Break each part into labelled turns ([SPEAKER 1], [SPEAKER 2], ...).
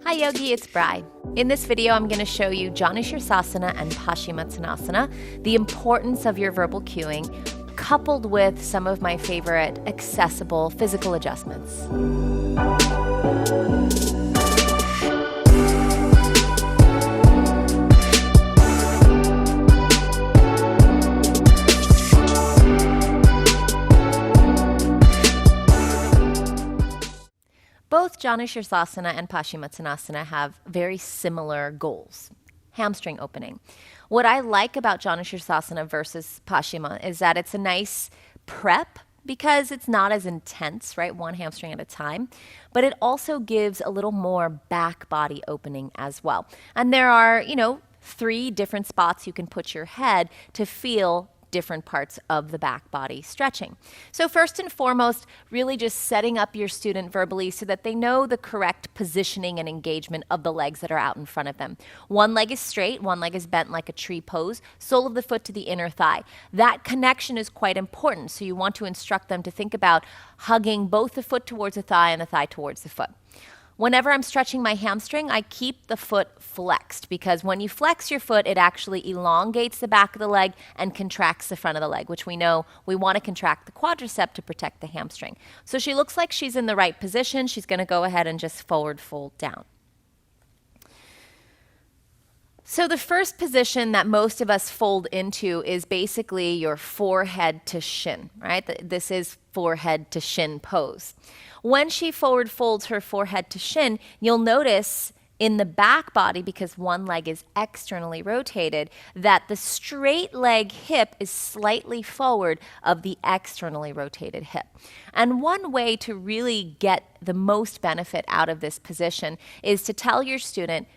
[SPEAKER 1] Hi Yogi, it's Bri. In this video, I'm going to show you Janu Sirsasana and Paschimottanasana, the importance of your verbal cueing, coupled with some of my favorite accessible physical adjustments. Both Janu Sirsasana and Paschimottanasana have very similar goals. Hamstring opening. What I like about Janu Sirsasana versus Paschima is that it's a nice prep because it's not as intense, right? One hamstring at a time, but it also gives a little more back body opening as well. And there are, 3 different spots you can put your head to feel different parts of the back body stretching. So first and foremost, really just setting up your student verbally so that they know the correct positioning and engagement of the legs that are out in front of them. One leg is straight, one leg is bent like a tree pose, sole of the foot to the inner thigh. That connection is quite important, so you want to instruct them to think about hugging both the foot towards the thigh and the thigh towards the foot. Whenever I'm stretching my hamstring, I keep the foot flexed because when you flex your foot, it actually elongates the back of the leg and contracts the front of the leg, which we know we want to contract the quadricep to protect the hamstring. So she looks like she's in the right position. She's going to go ahead and just forward fold down. So the first position that most of us fold into is basically your forehead to shin, right? This is forehead to shin pose. When she forward folds her forehead to shin, you'll notice in the back body, because one leg is externally rotated, that the straight leg hip is slightly forward of the externally rotated hip. And one way to really get the most benefit out of this position is to tell your student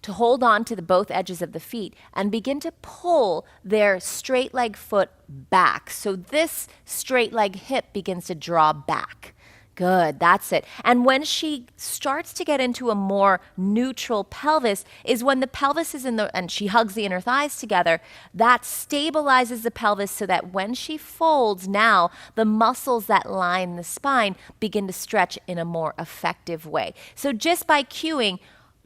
[SPEAKER 1] to hold on to both edges of the feet and begin to pull their straight leg foot back. So this straight leg hip begins to draw back. Good, that's it. And when she starts to get into a more neutral pelvis is when the pelvis is and she hugs the inner thighs together, that stabilizes the pelvis so that when she folds now, the muscles that line the spine begin to stretch in a more effective way. So just by cueing,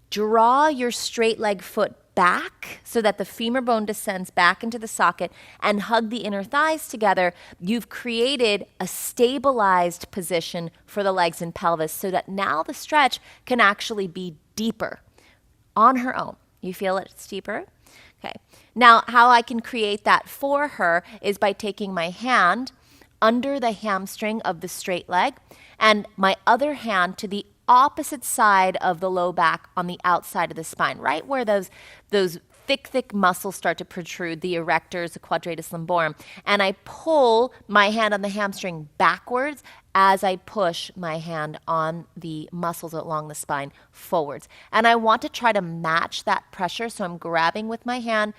[SPEAKER 1] draw your straight leg foot back so that the femur bone descends back into the socket and hug the inner thighs together. You've created a stabilized position for the legs and pelvis so that now the stretch can actually be deeper on her own. You feel it's deeper? Okay. Now, how I can create that for her is by taking my hand under the hamstring of the straight leg and my other hand to the opposite side of the low back on the outside of the spine, right where those thick muscles start to protrude, the erectors, the quadratus lumborum. And I pull my hand on the hamstring backwards as I push my hand on the muscles along the spine forwards. And I want to try to match that pressure. So I'm grabbing with my hand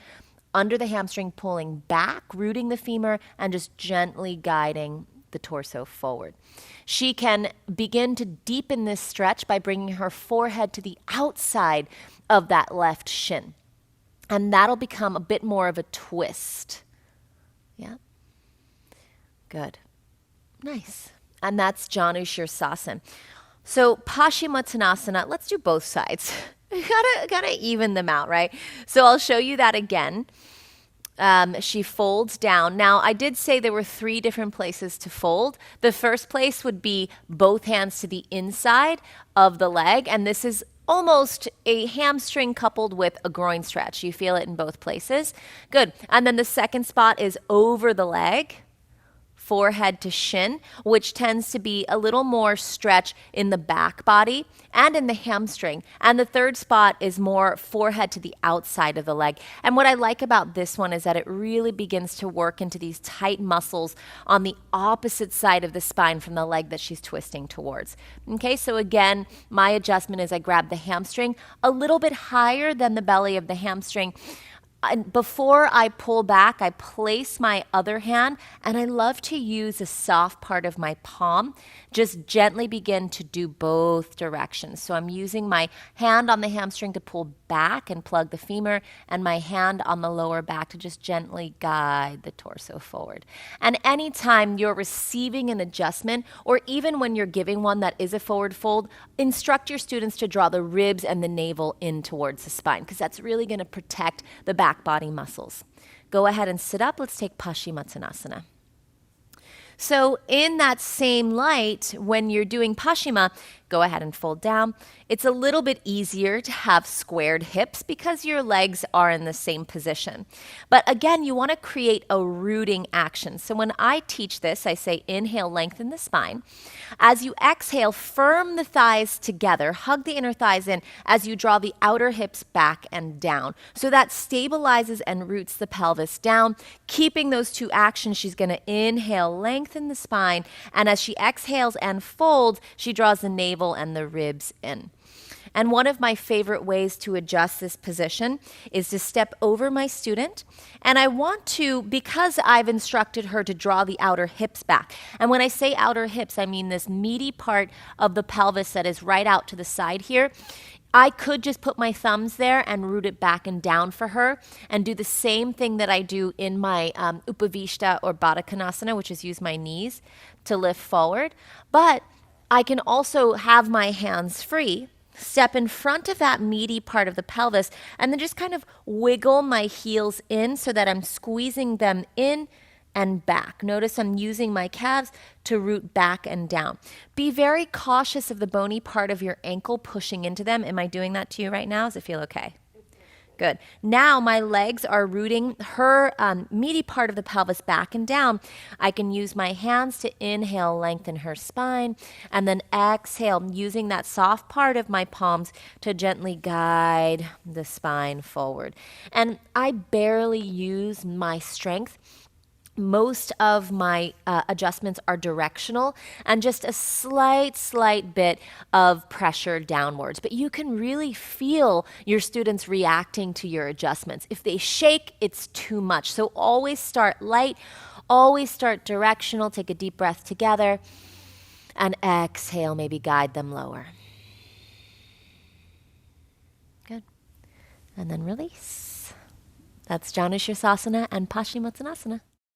[SPEAKER 1] under the hamstring, pulling back, rooting the femur, and just gently guiding the torso forward. She can begin to deepen this stretch by bringing her forehead to the outside of that left shin. And that'll become a bit more of a twist. Yeah? Good. Nice. And that's Janu Sirsasana. So Paschimottanasana, let's do both sides. gotta even them out, right? So I'll show you that again. She folds down. Now, I did say there were 3 different places to fold. The first place would be both hands to the inside of the leg, and this is almost a hamstring coupled with a groin stretch. You feel it in both places. Good. And then the second spot is over the leg, forehead to shin, which tends to be a little more stretch in the back body and in the hamstring. And the third spot is more forehead to the outside of the leg. And what I like about this one is that it really begins to work into these tight muscles on the opposite side of the spine from the leg that she's twisting towards. Okay, so again, my adjustment is I grab the hamstring a little bit higher than the belly of the hamstring. And before I pull back, I place my other hand, and I love to use a soft part of my palm. Just gently begin to do both directions. So I'm using my hand on the hamstring to pull back and plug the femur, and my hand on the lower back to just gently guide the torso forward. And anytime you're receiving an adjustment, or even when you're giving one that is a forward fold, instruct your students to draw the ribs and the navel in towards the spine, because that's really going to protect the back body muscles. Go ahead and sit up. Let's take Paschimottanasana. So in that same light, when you're doing Paschima, go ahead and fold down. It's a little bit easier to have squared hips because your legs are in the same position. But again, you want to create a rooting action. So when I teach this, I say inhale, lengthen the spine. As you exhale, firm the thighs together, hug the inner thighs in as you draw the outer hips back and down. So that stabilizes and roots the pelvis down. Keeping those two actions, she's going to inhale, lengthen the spine, and as she exhales and folds, she draws the navel and the ribs in. And one of my favorite ways to adjust this position is to step over my student. And I want to, because I've instructed her to draw the outer hips back. And when I say outer hips, I mean this meaty part of the pelvis that is right out to the side here. I could just put my thumbs there and root it back and down for her and do the same thing that I do in my Upavishta or Baddha Konasana, which is use my knees to lift forward. But I can also have my hands free, step in front of that meaty part of the pelvis, and then just kind of wiggle my heels in so that I'm squeezing them in and back. Notice I'm using my calves to root back and down. Be very cautious of the bony part of your ankle pushing into them. Am I doing that to you right now? Does it feel okay? Good. Now my legs are rooting her meaty part of the pelvis back and down. I can use my hands to inhale, lengthen her spine, and then exhale, using that soft part of my palms to gently guide the spine forward. And I barely use my strength. Most of my adjustments are directional and just a slight bit of pressure downwards. But you can really feel your students reacting to your adjustments. If they shake, it's too much. So always start light, always start directional. Take a deep breath together and exhale, maybe guide them lower. Good. And then release. That's Janu Sirsasana and Paschimottanasana.